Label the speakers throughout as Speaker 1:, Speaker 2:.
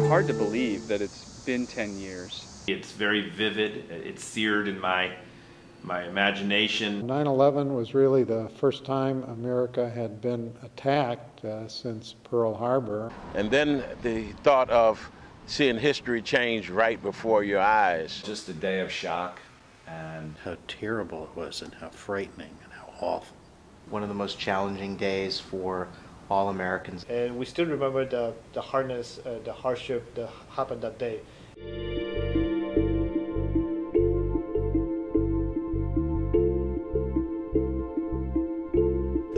Speaker 1: hard to believe that it's been 10 years.
Speaker 2: It's very vivid. It's seared in my imagination.
Speaker 3: 9/11 was really the first time America had been attacked since Pearl Harbor.
Speaker 4: And then the thought of seeing history change right before your eyes.
Speaker 5: Just a day of shock.
Speaker 6: And how terrible it was and how frightening and how awful.
Speaker 7: One of the most challenging days for all Americans.
Speaker 8: And we still remember the hardness, the hardship that happened that day.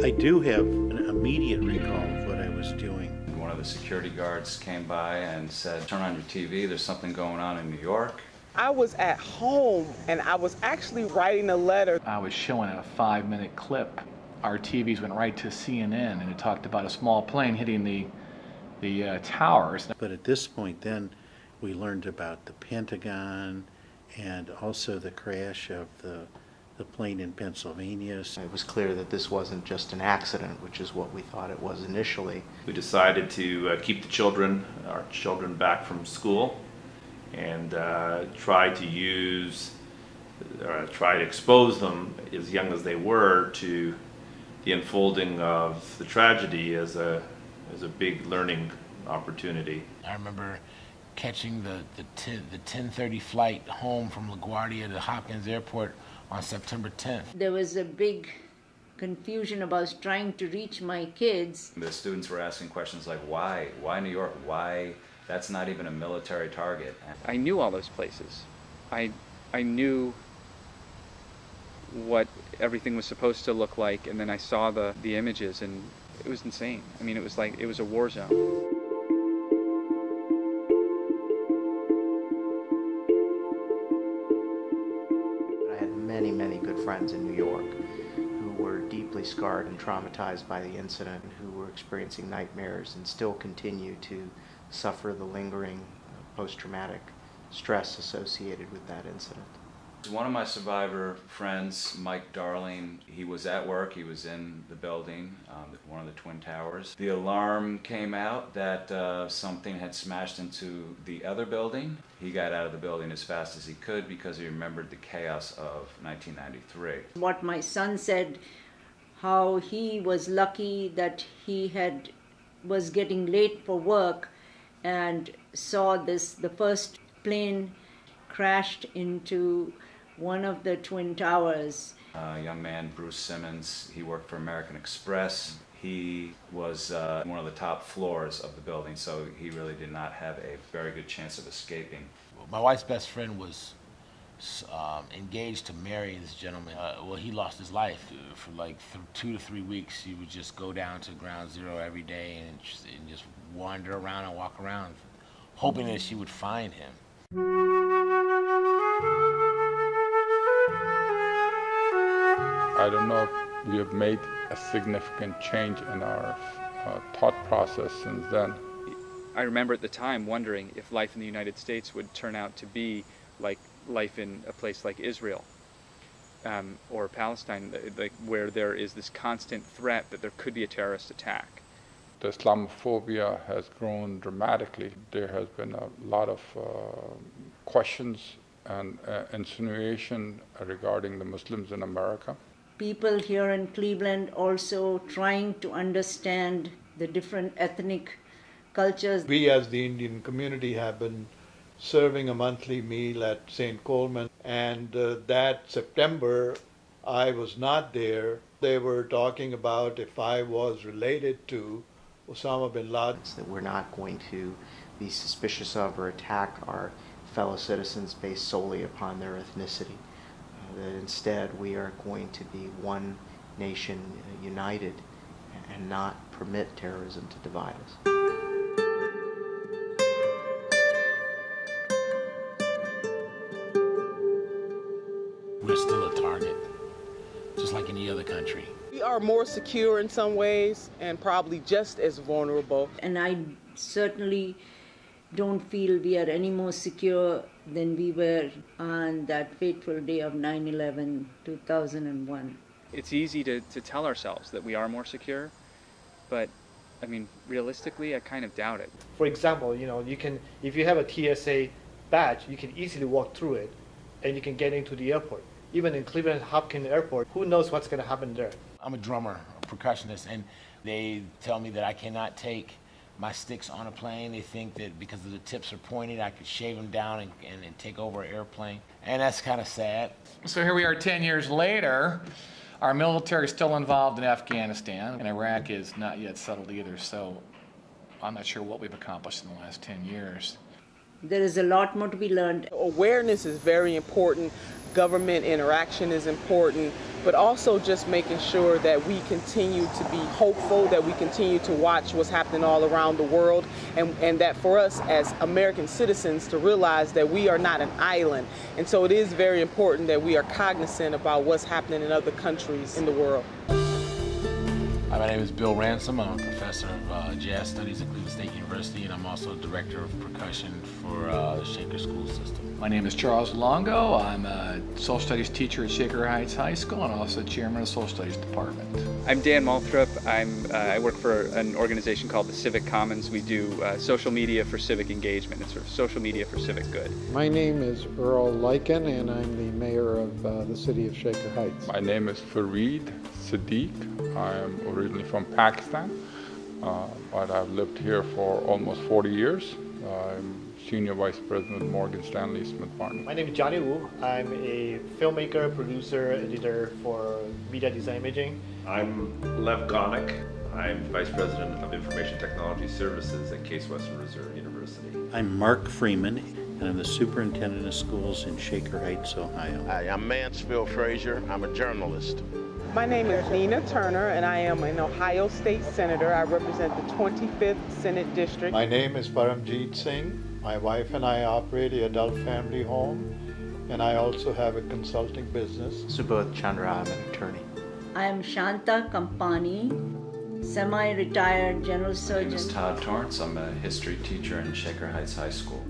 Speaker 6: I do have an immediate recall of what I was doing.
Speaker 5: One of the security guards came by and said, "Turn on your TV, there's something going on in New York."
Speaker 9: I was at home and I was actually writing a letter.
Speaker 10: I was showing a 5-minute clip. Our TVs went right to CNN and it talked about a small plane hitting the towers.
Speaker 6: But at this point then, we learned about the Pentagon and also the crash of the plane in Pennsylvania.
Speaker 7: It was clear that this wasn't just an accident, which is what we thought it was initially.
Speaker 2: We decided to keep our children back from school and try to expose them, as young as they were, to the unfolding of the tragedy as a big learning opportunity.
Speaker 11: I remember catching the 10:30 flight home from LaGuardia to Hopkins Airport on September 10th.
Speaker 12: There was a big confusion about trying to reach my kids.
Speaker 5: The students were asking questions like, why New York? Why? That's not even a military target.
Speaker 1: I knew all those places. I knew what everything was supposed to look like, and then I saw the images, and it was insane. I mean, it was like it was a war zone.
Speaker 7: Many good friends in New York who were deeply scarred and traumatized by the incident, who were experiencing nightmares and still continue to suffer the lingering post-traumatic stress associated with that incident.
Speaker 5: One of my survivor friends, Mike Darling, he was at work, he was in the building, one of the Twin Towers. The alarm came out that something had smashed into the other building. He got out of the building as fast as he could because he remembered the chaos of 1993.
Speaker 12: What my son said, how he was lucky that he was getting late for work and saw the first plane crashed into one of the Twin Towers.
Speaker 5: A young man, Bruce Simmons, he worked for American Express. He was one of the top floors of the building, so he really did not have a very good chance of escaping.
Speaker 11: My wife's best friend was engaged to marry this gentleman. Well, he lost his life for like 2 to 3 weeks. He would just go down to ground zero every day and just wander around and walk around, hoping that she would find him.
Speaker 13: I don't know if we have made a significant change in our thought process since then.
Speaker 1: I remember at the time wondering if life in the United States would turn out to be like life in a place like Israel or Palestine, where there is this constant threat that there could be a terrorist attack.
Speaker 13: The Islamophobia has grown dramatically. There has been a lot of questions and insinuation regarding the Muslims in America.
Speaker 12: People here in Cleveland also trying to understand the different ethnic cultures.
Speaker 8: We as the Indian community have been serving a monthly meal at St. Coleman, and that September I was not there. They were talking about if I was related to Osama bin Laden.
Speaker 7: That we're not going to be suspicious of or attack our fellow citizens based solely upon their ethnicity. That instead we are going to be one nation united and not permit terrorism to divide us.
Speaker 11: We're still a target, just like any other country.
Speaker 9: We are more secure in some ways and probably just as vulnerable.
Speaker 12: And I certainly don't feel we are any more secure than we were on that fateful day of 9/11, 2001.
Speaker 1: It's easy to tell ourselves that we are more secure, but I mean, realistically, I kind of doubt it.
Speaker 14: For example, you can, if you have a TSA badge, you can easily walk through it and you can get into the airport. Even in Cleveland Hopkins Airport, who knows what's going to happen there?
Speaker 11: I'm a drummer, a percussionist, and they tell me that I cannot take my sticks on a plane. They think that because the tips are pointed, I could shave them down and take over an airplane. And that's kind of sad.
Speaker 10: So here we are 10 years later. Our military is still involved in Afghanistan, and Iraq is not yet settled either, so I'm not sure what we've accomplished in the last 10 years.
Speaker 12: There is a lot more to be learned.
Speaker 9: Awareness is very important. Government interaction is important, but also just making sure that we continue to be hopeful, that we continue to watch what's happening all around the world, and that for us as American citizens to realize that we are not an island. And so it is very important that we are cognizant about what's happening in other countries in the world.
Speaker 11: Hi, my name is Bill Ransom. I'm a professor of jazz studies at Cleveland State University, and I'm also director of percussion for the Shaker School System.
Speaker 10: My name is Charles Longo. I'm a social studies teacher at Shaker Heights High School and also chairman of the social studies department.
Speaker 1: I'm Dan Moulthrop. I work for an organization called the Civic Commons. We do social media for civic engagement. It's sort of social media for civic good.
Speaker 3: My name is Earl Leiken, and I'm the mayor of the city of Shaker Heights.
Speaker 13: My name is Fareed Siddiq. I am originally from Pakistan, but I've lived here for almost 40 years. I'm Senior Vice President of Morgan Stanley Smith Barney.
Speaker 14: My name is Johnny Wu. I'm a filmmaker, producer, editor for Media Design Imaging.
Speaker 2: I'm Lev Gonick. I'm Vice President of Information Technology Services at Case Western Reserve University.
Speaker 6: I'm Mark Freeman, and I'm the Superintendent of Schools in Shaker Heights, Ohio.
Speaker 4: Hi, I'm Mansfield Frazier. I'm a journalist.
Speaker 9: My name is Nina Turner, and I am an Ohio State Senator. I represent the 25th Senate District.
Speaker 8: My name is Paramjit Singh. My wife and I operate an adult family home, and I also have a consulting business.
Speaker 7: Subodh Chandra, I'm an attorney.
Speaker 12: I am Shanta Kampani, semi-retired general surgeon.
Speaker 5: My name is Todd Torrence. I'm a history teacher in Shaker Heights High School.